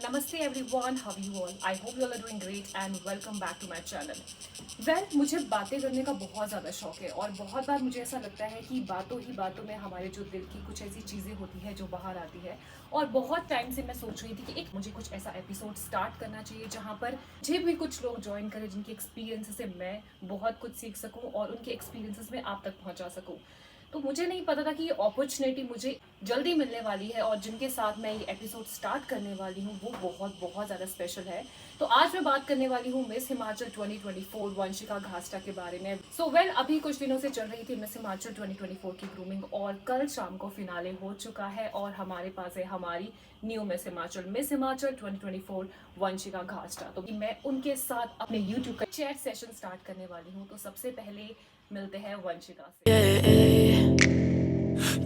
Namaste everyone, how are you all? I hope you all are doing great and welcome back to my channel. मुझे बातें करने का बहुत ज़्यादा शौक है और बहुत बार मुझे ऐसा लगता है कि बातों ही बातों में हमारे जो दिल की कुछ ऐसी चीज़ें होती है जो बाहर आती है। और बहुत टाइम से मैं सोच रही थी कि एक मुझे कुछ ऐसा एपिसोड स्टार्ट करना चाहिए जहाँ पर मुझे भी कुछ लोग ज्वाइन करें जिनके एक्सपीरियंस से मैं बहुत कुछ सीख सकूँ और उनके एक्सपीरियंसेस में आप तक पहुँचा सकूँ। तो मुझे नहीं पता था कि ये अपॉर्चुनिटी मुझे जल्दी मिलने वाली है और जिनके साथ मैं ये एपिसोड स्टार्ट करने वाली हूँ वो बहुत बहुत ज़्यादा स्पेशल है। तो आज मैं बात करने वाली हूँ मिस हिमाचल 2024 वंशिका घास्टा के बारे में। अभी कुछ दिनों से चल रही थी मिस हिमाचल 2024 की ग्रूमिंग और कल शाम को फिनाले हो चुका है और हमारे पास है हमारी न्यू मिस हिमाचल 2024 वंशिका घास्टा। तो मैं उनके साथ अपने यूट्यूब का चैट सेशन स्टार्ट करने वाली हूँ। तो सबसे पहले मिलते हैं वंशिका से।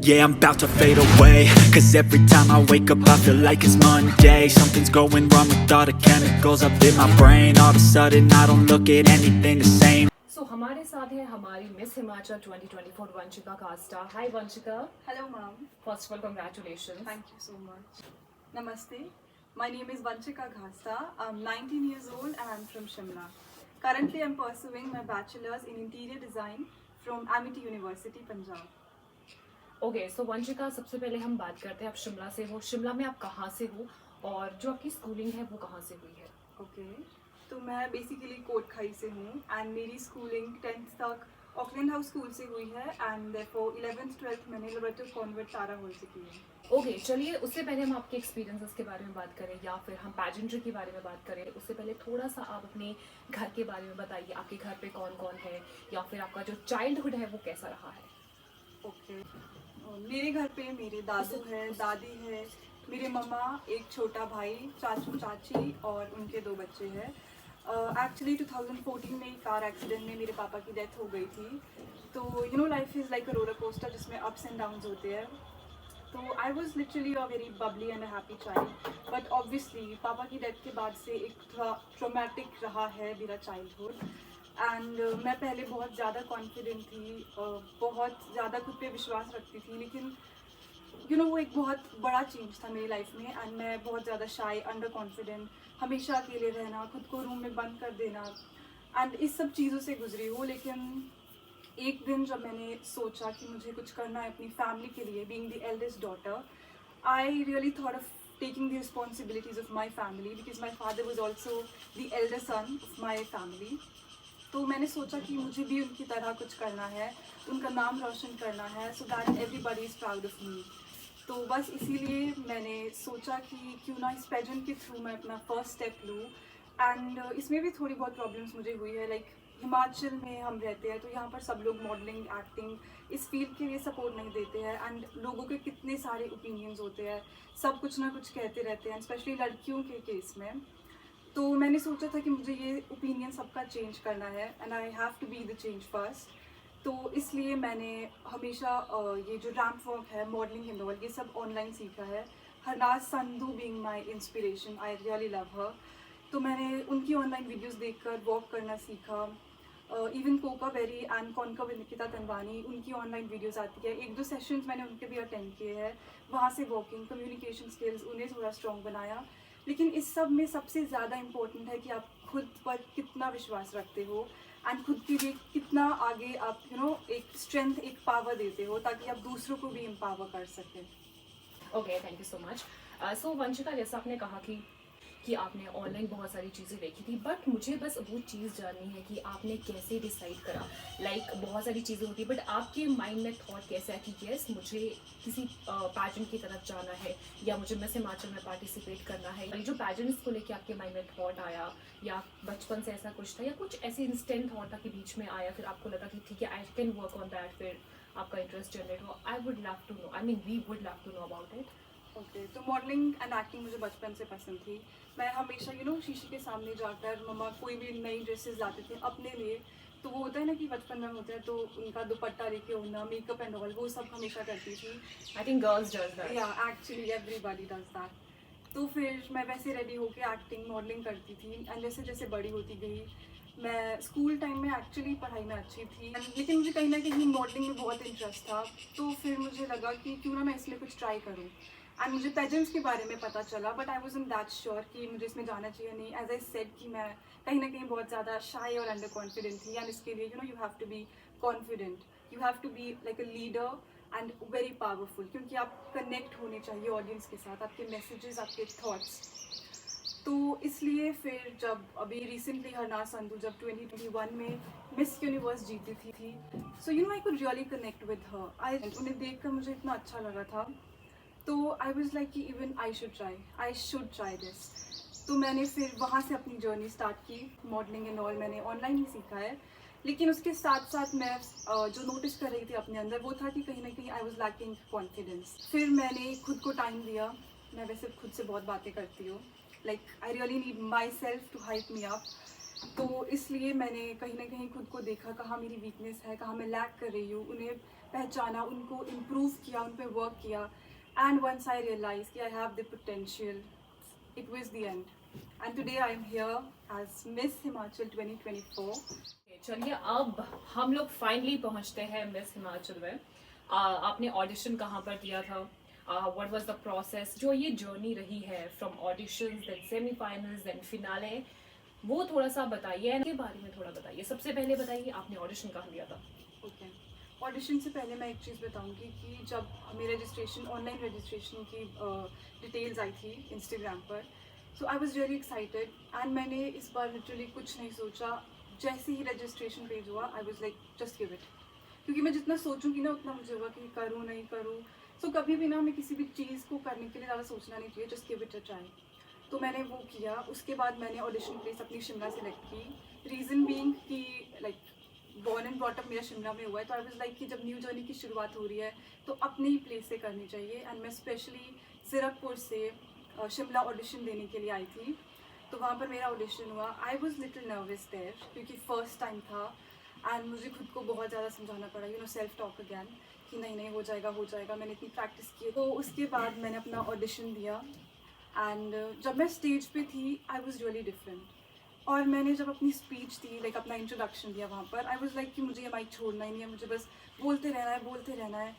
Yeah, I'm about to fade away. Cause every time I wake up I feel like it's Monday. Something's going wrong with all the chemicals up in my brain. All of a sudden I don't look at anything the same. हमारे साथ है हमारी miss Himachal 2024 Vanshika Costa. Hi Vanshika. Hello, ma'am. First of all congratulation. Thank you so much. Namaste. My name is Vanchika Ghasta. I'm 19 years old and I'm from Shimla. Currently, I'm pursuing my bachelor's in interior design from Amity University, Punjab. Okay so Vanshika, सबसे पहले हम बात करते हैं आप शिमला से हो। शिमला में आप कहाँ से हो और जो आपकी स्कूलिंग है वो कहाँ से हुई है? ओके तो मैं बेसिकली कोटखाई से हूँ एंड मेरी स्कूलिंग 10th तक ऑकलैंड हाउस स्कूल से हुई है एंड देयरफॉर 11th 12th मैंने लिबर्टी कॉन्वेंट तारा हॉल से की है। ओके चलिए, उससे पहले हम आपके एक्सपीरियंसेस के बारे में बात करें या फिर हम पैजेंट्री के बारे में बात करें, उससे पहले थोड़ा सा आप अपने घर के बारे में बताइए। आपके घर पे कौन कौन है या फिर आपका जो चाइल्डहुड है वो कैसा रहा है? ओके मेरे घर पे मेरे दादू है, दादी है, मेरे मम्मा, एक छोटा भाई, चाचू चाची और उनके 2 बच्चे हैं। एक्चुअली 2014 में एक कार एक्सीडेंट में मेरे पापा की डेथ हो गई थी। तो life is like a roller coaster जिसमें अप्स एंड डाउन्स होते हैं। तो I was literally a very Babli and a happy child, but obviously पापा की डेथ के बाद से एक थोड़ा ट्रोमेटिक रहा है मेरा चाइल्डहुड। एंड मैं पहले बहुत ज़्यादा कॉन्फिडेंट थी, बहुत ज़्यादा खुद पे विश्वास रखती थी, लेकिन वो एक बहुत बड़ा चेंज था मेरी लाइफ में। एंड मैं बहुत ज़्यादा शाई, अंडर कॉन्फिडेंट, हमेशा अकेले रहना, खुद को रूम में बंद कर देना एंड इस सब चीज़ों से गुजरी हूँ। लेकिन एक दिन जब मैंने सोचा कि मुझे कुछ करना है अपनी फैमिली के लिए, being the eldest daughter, I really thought of taking the responsibilities of my family because my father was also the elder son of my family. तो मैंने सोचा कि मुझे भी उनकी तरह कुछ करना है, उनका नाम रोशन करना है, so that everybody is proud of me. तो बस इसीलिए मैंने सोचा कि क्यों ना इस पेजेंट के थ्रू मैं अपना फर्स्ट स्टेप लूँ। एंड इसमें भी थोड़ी बहुत प्रॉब्लम्स मुझे हुई है। लाइक हिमाचल में हम रहते हैं तो यहाँ पर सब लोग मॉडलिंग, एक्टिंग इस फील्ड के लिए सपोर्ट नहीं देते हैं एंड लोगों के कितने सारे ओपिनियंस होते हैं, सब कुछ ना कुछ कहते रहते हैं, स्पेशली लड़कियों के केस में। तो मैंने सोचा था कि मुझे ये ओपिनियन सबका चेंज करना है and I have to be the change first. तो इसलिए मैंने हमेशा ये जो रैम्प वॉक है, मॉडलिंग एंड ऑल, ये सब ऑनलाइन सीखा है। Harnaaz Sandhu being my inspiration, I really love her. तो मैंने उनकी ऑनलाइन वीडियोस देखकर वॉक करना सीखा। इवन कोका बेरी एंड कॉन्का विद निकिता तनवानी, उनकी ऑनलाइन वीडियोस आती है, 1-2 सेशंस मैंने उनके भी अटेंड किए हैं। वहाँ से वॉकिंग, कम्युनिकेशन स्किल्स उन्हें थोड़ा स्ट्रॉन्ग बनाया। लेकिन इस सब में सबसे ज़्यादा इम्पोर्टेंट है कि आप खुद पर कितना विश्वास रखते हो एंड खुद के लिए कितना आगे आप एक स्ट्रेंथ, एक पावर देते हो ताकि आप दूसरों को भी एम्पावर कर सकें। Okay, thank you so much. So Vanshika, जैसा आपने कहा कि आपने ऑनलाइन बहुत सारी चीज़ें देखी थी, बट मुझे बस वो चीज़ जाननी है कि आपने कैसे डिसाइड करा। लाइक बहुत सारी चीज़ें होती, बट आपके माइंड में थॉट कैसा है कि यस मुझे किसी पैजेंट की तरफ जाना है या मुझे मिस हिमाचल में पार्टिसिपेट करना है। ये जो पैजेंट्स को लेके आपके माइंड में थॉट आया या बचपन से ऐसा कुछ था या कुछ ऐसे इंस्टेंट थॉट था कि बीच में आया, फिर आपको लगा कि ठीक है I can work on that, फिर आपका इंटरेस्ट जनरेट हो। I would love to know, I mean we would love to know about it. Okay तो मॉडलिंग एंड एक्टिंग मुझे बचपन से पसंद थी। मैं हमेशा शीशे के सामने जाकर मम्मा कोई भी नई ड्रेसेस लाते थे अपने लिए, तो वो होता है ना कि बचपन में होता है तो उनका दुपट्टा लेके होना, मेकअप एंड ऑल, वो सब हमेशा करती थी। I think girls does that. या एक्चुअली एवरीबॉडी डज दैट। तो फिर मैं वैसे रेडी होके एक्टिंग, मॉडलिंग करती थी एंड जैसे जैसे बड़ी होती गई, मैं स्कूल टाइम में एक्चुअली पढ़ाई में अच्छी थी लेकिन मुझे कहीं ना कहीं मॉडलिंग में बहुत इंटरेस्ट था। तो फिर मुझे लगा कि क्यों ना मैं इसमें कुछ ट्राई करूँ। एंड मुझे पेजेंट्स के बारे में पता चला, but I was in that sure कि मुझे इसमें जाना चाहिए नहीं. एज आई सेड कि मैं कहीं ना कहीं बहुत ज़्यादा शाई और अंडर कॉन्फिडेंट थी, एंड इसके लिए you have to be confident, you have to be like a leader and very powerful, क्योंकि आप कनेक्ट होने चाहिए ऑडियंस के साथ, आपके मैसेजेस, आपके थॉट्स. तो इसलिए फिर जब अभी रिसेंटली हरनाज संधू जब 2021 में मिस यूनिवर्स जीती थी, so I could really connect with her. I उन्हें देख कर मुझे इतना अच्छा लगा था, तो आई वॉज लाइक कि even I should try this. तो मैंने फिर वहाँ से अपनी जर्नी स्टार्ट की. मॉडलिंग एंड ऑल मैंने ऑनलाइन ही सीखा है, लेकिन उसके साथ साथ मैं जो नोटिस कर रही थी अपने अंदर वो था कि कहीं ना कहीं आई वॉज लैकिंग कॉन्फिडेंस. फिर मैंने खुद को टाइम दिया. मैं वैसे खुद से बहुत बातें करती हूँ, like I really need myself to hype me up. तो इसलिए मैंने कहीं ना कहीं खुद को देखा, कहाँ मेरी वीकनेस है, कहाँ मैं लैक कर रही हूँ, उन्हें पहचाना, उनको इम्प्रूव किया, उन पर वर्क किया. एंड वंस आई रियलाइज कि I have the potential, it was the end, and today I am here as Miss Himachal 2024. चलिए अब हम लोग फाइनली पहुंचते हैं मिस हिमाचल में. आपने ऑडिशन कहाँ पर दिया था, व्हाट वाज द प्रोसेस, जो ये जर्नी रही है from auditions then semifinals then finale, वो थोड़ा सा बताइए. इनके बारे में थोड़ा बताइए. सबसे पहले बताइए आपने ऑडिशन कहाँ दिया था. ओके, ऑडिशन से पहले मैं एक चीज़ बताऊंगी कि जब मेरे रजिस्ट्रेशन, ऑनलाइन रजिस्ट्रेशन की डिटेल्स आई थी इंस्टाग्राम पर, so I was really excited. And मैंने इस बार लिटरली कुछ नहीं सोचा. जैसे ही रजिस्ट्रेशन पेज हुआ I was like just give it, क्योंकि मैं जितना सोचूंगी ना उतना मुझे होगा कि करूँ नहीं करूँ. सो कभी भी ना हमें किसी भी चीज़ को करने के लिए ज़्यादा सोचना नहीं चाहिए, just give it a try. तो मैंने वो किया. उसके बाद मैंने ऑडिशन प्लेस अपनी शिमला सेलेक्ट की. रीज़न बीइंग कि like born and brought up मेरा शिमला में हुआ है, तो आई वाज लाइक कि जब न्यू जर्नी की शुरुआत हो रही है तो अपने ही प्लेस से करनी चाहिए. एंड मैं स्पेशली ज़ीरकपुर से शिमला ऑडिशन देने के लिए आई थी. तो वहाँ पर मेरा ऑडिशन हुआ. I was little nervous there, क्योंकि फर्स्ट टाइम था. एंड मुझे खुद को बहुत ज़्यादा समझाना पड़ा, सेल्फ टॉक अगैन, कि नहीं हो जाएगा. मैंने इतनी प्रैक्टिस की. तो उसके बाद मैंने अपना ऑडिशन दिया. एंड जब मैं स्टेज पे थी आई वॉज रियली डिफरेंट. और मैंने जब अपनी स्पीच दी, लाइक अपना इंट्रोडक्शन दिया वहाँ पर, आई वॉज लाइक कि मुझे ये माइक छोड़ना ही नहीं है, मुझे बस बोलते रहना है.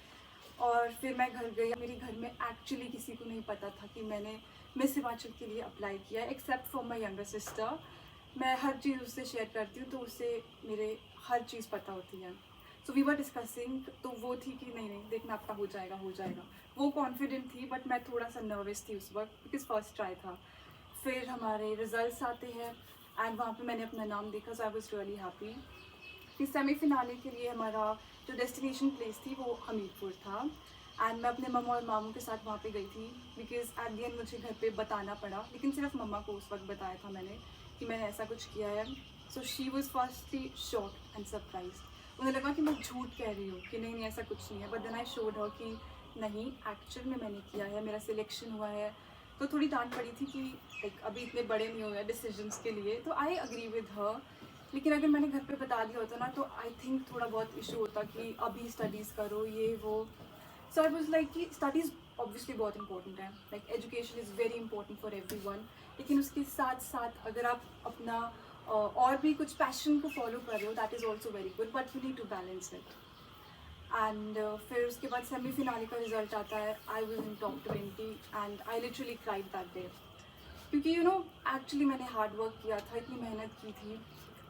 और फिर मैं घर गई. मेरे घर में एक्चुअली किसी को नहीं पता था कि मैंने मिस हिमाचल के लिए अप्लाई किया, except for my younger sister. मैं हर चीज़ उससे शेयर करती हूँ, तो उससे मेरे हर चीज़ पता होती है. So we were discussing. तो वो थी कि नहीं देखना, आपका हो जाएगा. वो कॉन्फिडेंट थी, बट मैं थोड़ा सा नर्वस थी उस वक्त, बिकॉज फर्स्ट ट्राई था. फिर हमारे रिजल्ट्स आते हैं एंड वहाँ पे मैंने अपना नाम देखा. सो आई वॉज रियली हैप्पी. फिर सेमीफिनाले के लिए हमारा जो डेस्टिनेशन प्लेस थी वो हमीरपुर था. एंड मैं अपने मम्मा और मामू के साथ वहाँ पे गई थी, बिकॉज एट द एंड मुझे घर पे बताना पड़ा, लेकिन सिर्फ मम्मा को उस वक्त बताया था मैंने कि मैंने ऐसा कुछ किया है. So she was firstly shocked and surprise. उन्हें लगा कि मैं झूठ कह रही हूँ कि नहीं ऐसा कुछ नहीं है. But then I showed her कि नहीं, एक्चुअल में मैंने किया है, मेरा सिलेक्शन हुआ है. तो थोड़ी डांट पड़ी थी कि लाइक अभी इतने बड़े नहीं हुए डिसीजंस के लिए. तो आई अग्री विद हर. लेकिन अगर मैंने घर पे बता दिया होता ना, तो आई थिंक थोड़ा बहुत इशू होता कि अभी स्टडीज़ करो, ये वो. सो आई वाज लाइक कि स्टडीज़ ऑब्वियसली बहुत इंपॉर्टेंट है, like education is very important for everyone. लेकिन उसके साथ साथ अगर आप अपना और भी कुछ पैशन को फॉलो कर रहे हो, that is also very good, but you need to balance it. And फिर उसके बाद सेमीफिनाले का रिजल्ट आता है. I was in top 20 and I literally cried that day, क्योंकि एक्चुअली मैंने हार्ड वर्क किया था, इतनी मेहनत की थी.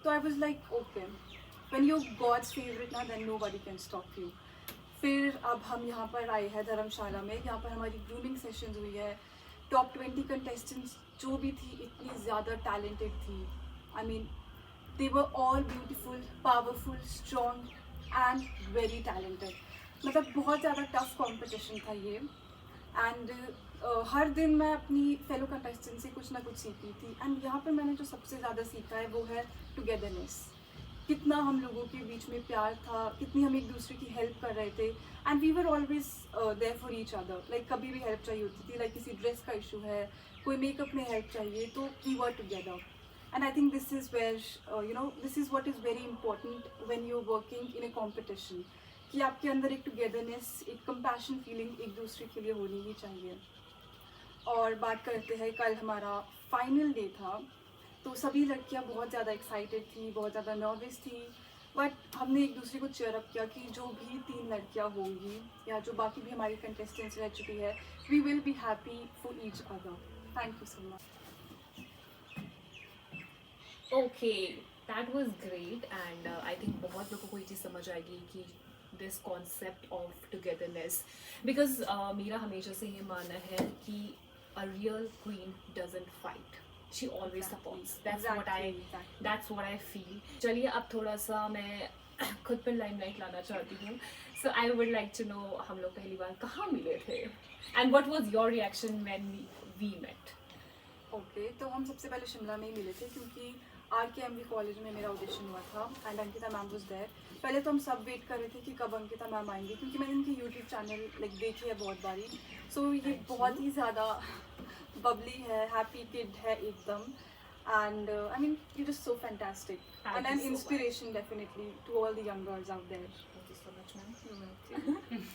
तो I was like okay, when you God's favourite ना, then nobody can stop you. फिर अब हम यहाँ पर आए हैं धर्मशाला में. यहाँ पर हमारी ग्रूमिंग सेशंस हुई है. टॉप 20 कंटेस्टेंट्स जो भी थी इतनी ज़्यादा टैलेंटेड थी. I mean they were all beautiful, powerful, strong and very talented. मतलब बहुत ज़्यादा टफ कॉम्पिटिशन था ये. एंड हर दिन मैं अपनी फेलो कंटेस्टेंट से कुछ ना कुछ सीखी थी. एंड यहाँ पर मैंने जो सबसे ज़्यादा सीखा है वो है टुगेदरनेस. कितना हम लोगों के बीच में प्यार था, कितनी हम एक दूसरे की हेल्प कर रहे थे. And we were always there for each other. Like कभी भी हेल्प चाहिए होती थी, लाइक किसी ड्रेस का इशू है, कोई मेकअप में हेल्प चाहिए, तो we were together. And I think this is where this is what is very important when you are working in a competition, कि आपके अंदर एक टुगेदरनेस, एक कंपैशन फीलिंग एक दूसरे के लिए होनी ही चाहिए. और बात करते हैं, कल हमारा फाइनल डे था. तो सभी लड़कियां बहुत ज़्यादा एक्साइटेड थी, बहुत ज़्यादा नर्वस थी. बट हमने एक दूसरे को चेयर अप किया कि जो भी 3 लड़कियां होंगी या जो बाकी भी हमारी कंटेस्टेंट्स रह चुकी है, we will be happy for each other. Thank you so much. Okay, that was great and I think बहुत लोगों को ये चीज़ समझ आएगी कि this concept of togetherness, because मेरा हमेशा से ये मानना है कि a real queen doesn't fight, she always supports. That's what I feel. चलिए अब थोड़ा सा मैं खुद पर लाइमलाइट लाना चाहती हूँ. So I would like to know, हम लोग पहली बार कहाँ मिले थे and what was your reaction when we met? Okay, तो हम सबसे पहले शिमला में ही मिले थे क्योंकि RKMV कॉलेज में मेरा ऑडिशन हुआ था and Ankita ma'am was there. पहले तो हम सब वेट कर रहे थे कि कब अंकिता मैम आएंगी, क्योंकि मैंने इनकी यूट्यूब चैनल लाइक देखी है बहुत बारी. सो ये बहुत ही ज़्यादा बबली है, हैप्पी किड है एकदम. And I mean you just so fantastic and an inspiration definitely to all the young girls out there. Thank you so much, ma'am.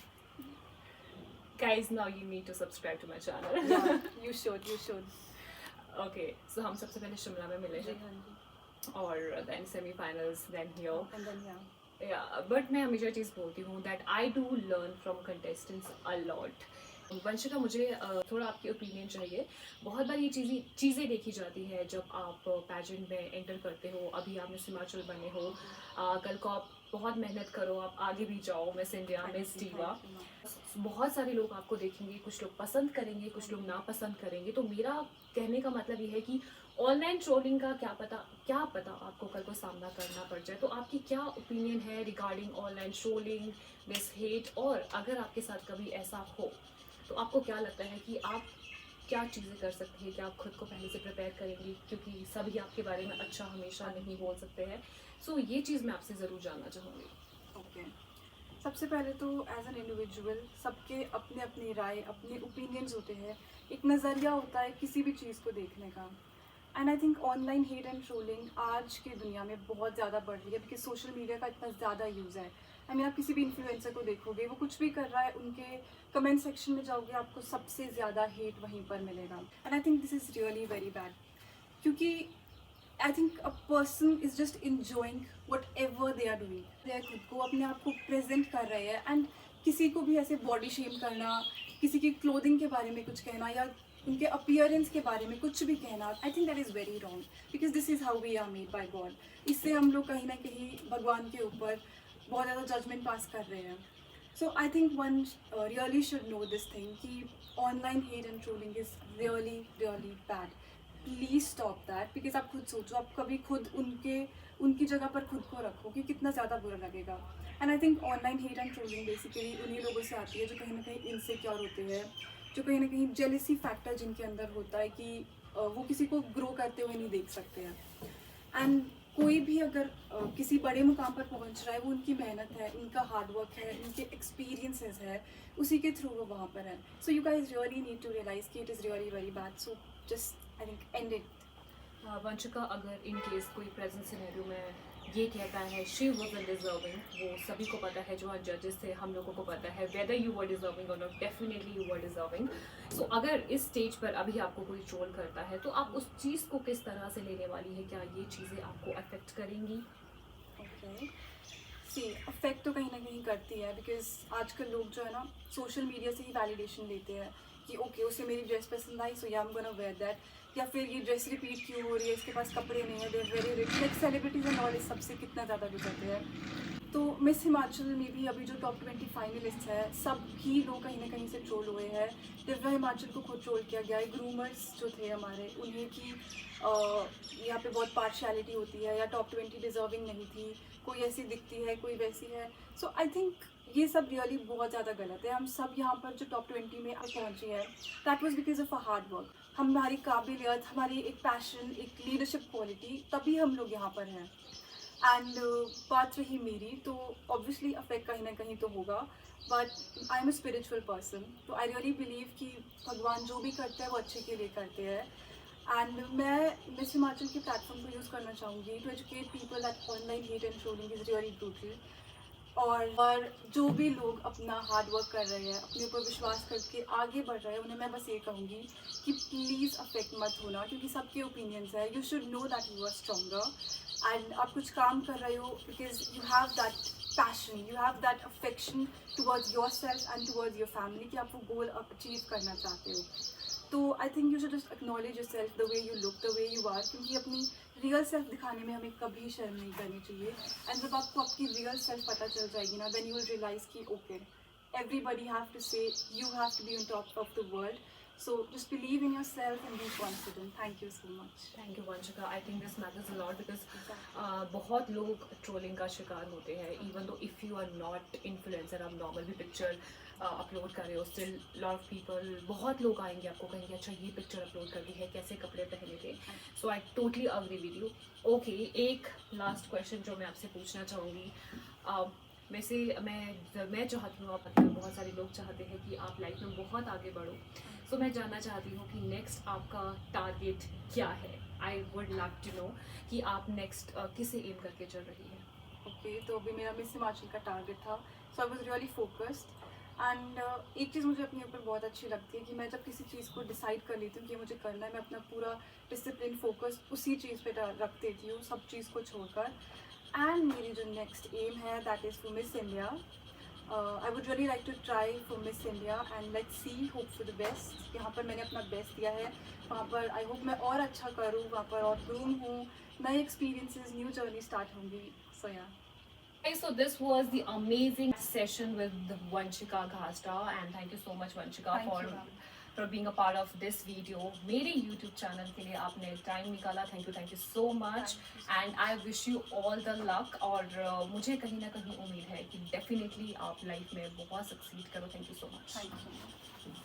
Guys, now you need to subscribe to my channel. You should. Okay, so हम सबसे पहले शिमला में मिले जी हैं हाँ जी. और then semi-finals, then here. And then yeah Yeah, but मैं हमेशा चीज़ बोलती हूँ that I do learn from contestants a lot. Vanshika, मुझे थोड़ा आपकी ओपिनियन चाहिए. बहुत बार ये चीज़ें देखी जाती है जब आप पैजेंट में एंटर करते हो. अभी आप मिस हिमाचल बने हो, कल को आप बहुत मेहनत करो, आप आगे भी जाओ, मिस इंडिया, मिस दीवा. बहुत सारे लोग आपको देखेंगे, कुछ लोग पसंद करेंगे, कुछ लोग नापसंद करेंगे. तो मेरा कहने का मतलब ये है कि ऑनलाइन ट्रोलिंग का क्या पता आपको कल को सामना करना पड़ जाए. तो आपकी क्या ओपिनियन है regarding online trolling, miss hate? और अगर आपके साथ कभी ऐसा हो तो आपको क्या लगता है कि आप क्या चीज़ें कर सकते हैं? कि आप खुद को पहले से प्रिपेयर करेंगी, क्योंकि सभी आपके बारे में अच्छा हमेशा नहीं बोल सकते हैं. सो ये चीज़ मैं आपसे ज़रूर जानना चाहूँगी. ओके, सबसे पहले तो एज एन इंडिविजुअल सबके अपने अपनी राय, अपने ओपिनियंस होते हैं, एक नज़रिया होता है किसी भी चीज़ को देखने का. And I think online hate and trolling आज की दुनिया में बहुत ज़्यादा बढ़ रही है बिकॉज सोशल मीडिया का इतना ज़्यादा यूज़ है. आई मीन आप किसी भी इन्फ्लुएंसर को देखोगे, वो कुछ भी कर रहा है, उनके कमेंट सेक्शन में जाओगे, आपको सबसे ज़्यादा हेट वहीं पर मिलेगा. And I think this is really very bad, क्योंकि I think a person is just enjoying whatever they are doing. They खुद को, अपने आप को प्रेजेंट कर रहे हैं एंड किसी को भी ऐसे बॉडी शेम करना, किसी की क्लोथिंग के बारे में कुछ कहना या उनके अपीयरेंस के बारे में कुछ भी कहना, I think that is very wrong because this is how we are made by God. इससे हम लोग कहीं ना कहीं भगवान के ऊपर बहुत ज़्यादा जजमेंट पास कर रहे हैं. So I think one really should know this thing कि online hate and trolling is really really bad. Please stop that because आप खुद सोचो, आप कभी खुद उनकी जगह पर खुद को रखो कि कितना ज़्यादा बुरा लगेगा. And I think online hate and trolling basically उन्हीं लोगों से आती है जो कहीं ना कहीं इनसिक्योर होते हैं, जो कहीं ना कहीं जेलसी फैक्टर जिनके अंदर होता है कि वो किसी को ग्रो करते हुए नहीं देख सकते हैं. एंड कोई भी अगर किसी बड़े मुकाम पर पहुंच रहा है, वो उनकी मेहनत है, उनका हार्डवर्क है, उनके एक्सपीरियंसेस है, उसी के थ्रू वो वहाँ पर है. So you guys really need to realize कि it is really very bad. So just I think end it. Vanshika, अगर इन केस कोई प्रेजेंट सिनेरियो में ये कहता है शी वाज़न्ट डिजर्विंग, वो सभी को पता है, जो जजेस थे हम लोगों को पता है वेदर यू वर डिजर्विंग और not, definitely you were deserving. So अगर इस स्टेज पर अभी आपको कोई ट्रोल करता है तो आप उस चीज़ को किस तरह से लेने वाली है? क्या ये चीज़ें आपको अफेक्ट करेंगी? ओके, सी अफेक्ट तो कहीं ना कहीं करती है बिकॉज आजकल लोग जो है ना सोशल मीडिया से ही वैलिडेशन लेते हैं कि ओके उसे मेरी ड्रेस पसंद आई, so yeah I am gonna wear that, या फिर ये ड्रेस रिपीट क्यों हो रही है, इसके पास कपड़े नहीं है, they very rich. Like celebrities and all इस सबसे कितना ज़्यादा गुजरते हैं. तो मिस हिमाचल में भी अभी जो टॉप 20 फाइनलिस्ट है, सब ही लोग कहीं ना कहीं से ट्रोल हुए हैं. दिव्या हिमाचल को खुद ट्रोल किया गया है. ग्रूमर्स जो थे हमारे, उन्हें की यहाँ पे बहुत पार्शियलिटी होती है या टॉप 20 डिजर्विंग नहीं थी, कोई ऐसी दिखती है, कोई वैसी है. सो आई थिंक ये सब रियली बहुत ज़्यादा गलत है. हम सब यहाँ पर जो टॉप 20 में पहुँचे हैं, that was because of a hard work. हमारी काबिलियत, हमारी एक पैशन, एक लीडरशिप क्वालिटी, तभी हम लोग यहाँ पर हैं. एंड बात रही मेरी, तो ऑब्वियसली अफेक्ट कहीं ना कहीं तो होगा, but I am a spiritual person. तो आई रियली बिलीव कि भगवान जो भी करते हैं वो अच्छे के लिए करते हैं. एंड मैं मिस हिमाचल के प्लेटफॉर्म को यूज़ करना चाहूँगी to educate people that online hate and trolling is really brutal. और जो भी लोग अपना हार्ड वर्क कर रहे हैं, अपने ऊपर विश्वास करके आगे बढ़ रहे हैं, उन्हें मैं बस ये कहूँगी कि प्लीज़ अफेक्ट मत होना, क्योंकि सबके ओपिनियंस है. You should know that you are stronger and आप कुछ काम कर रहे हो because you have that passion, you have that affection towards yourself and towards your family कि आप वो गोल अचीव करना चाहते हो. तो I think you should just acknowledge yourself the way you look, the way you are, क्योंकि अपनी real self दिखाने में हमें कभी शर्म नहीं करनी चाहिए. एंड जब आपको आपकी रियल सेल्फ पता चल जाएगी ना, देन यू विल रियलाइज कि okay, everybody have to say you have to be on top of the world. So just believe in yourself and be confident. Thank you so much. Thank you Vanshika. I think this matters a lot because बहुत लोग trolling का शिकार होते हैं. Even though if you are not influencer, आप normal भी picture upload कर रहे हो, स्टिल लॉट ऑफ पीपल, बहुत लोग आएंगे आपको कहेंगे अच्छा ये पिक्चर अपलोड कर दी है, कैसे कपड़े पहने थे. So I totally agree with you. Okay, एक लास्ट क्वेश्चन जो मैं आपसे पूछना चाहूँगी. वैसे मैं चाहती हूँ, आप बहुत सारे लोग चाहते हैं कि आप लाइफ में बहुत आगे बढ़ो. सो मैं जानना चाहती हूँ कि नेक्स्ट आपका टारगेट क्या है. I would love to know कि आप नेक्स्ट किसे एम करके चल रही है. ओके, तो अभी मेरा मिस हिमाचल का टारगेट था. So I was really focused and एक चीज़ मुझे अपने ऊपर बहुत अच्छी लगती है कि मैं जब किसी चीज़ को डिसाइड कर लेती हूँ कि मुझे करना है, मैं अपना पूरा डिसिप्लिन फोकस उसी चीज़ पे रख देती हूँ, सब चीज़ को छोड़कर. एंड मेरी जो नेक्स्ट एम है that is for Miss India. I would really like to try for Miss India and let's see, hope for the best. यहाँ पर मैंने अपना बेस्ट दिया है, वहाँ पर आई होप मैं और अच्छा करूँ, वहाँ पर और ग्रूम हूँ, नए एक्सपीरियंसेस, न्यू जर्नी स्टार्ट होंगी. सो या. Okay, so this was the amazing session with Vanshika Ghasta, and thank you so much Vanshika Thank you, ma'am. for being a part of this video. मेरे YouTube channel के लिए आपने time निकाला. Thank you so much and I wish you all the luck. और मुझे कहीं ना कहीं उम्मीद है कि डेफिनेटली आप लाइफ में बहुत सक्सीड करो. Thank you so much. Thank you.